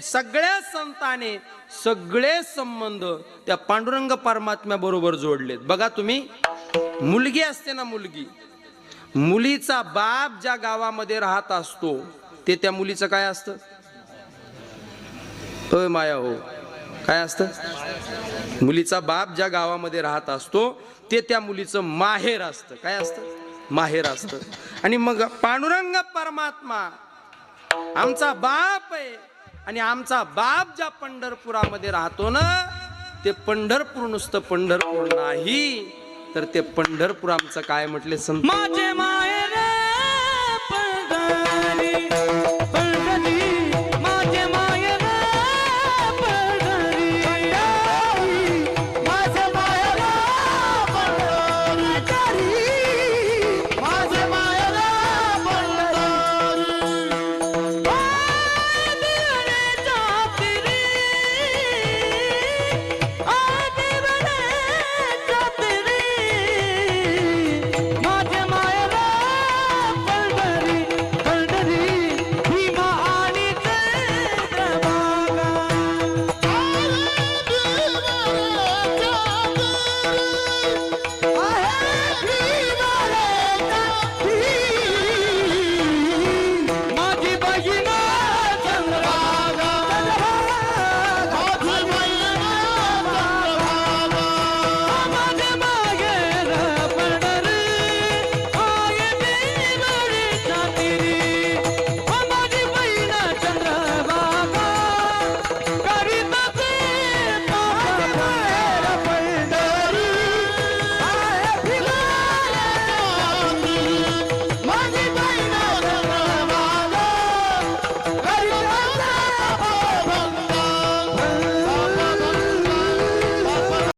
सगळ्या संताने सगळे संबंध त्या पांडुरंग परमात्म्या बरोबर जोडलेत. बघा तुम्ही, मुलगी असते ना, मुलीचा बाप ज्या गावामध्ये राहत असतो ते त्या मुलीचं काय असतं? होय माया हो, काय असतं? मुलीचा बाप ज्या गावामध्ये राहत असतो ते त्या मुलीचं माहेर असतं. काय असतं? माहेर असतं. आणि मग पांडुरंग परमात्मा आमचा बाप आहे आणि आमचा बाप ज्या पंढरपुरामध्ये राहतो ना, ते पंढरपूर नुसतं पंढरपूर नाही, तर ते पंढरपूर आमचं काय म्हटले संत?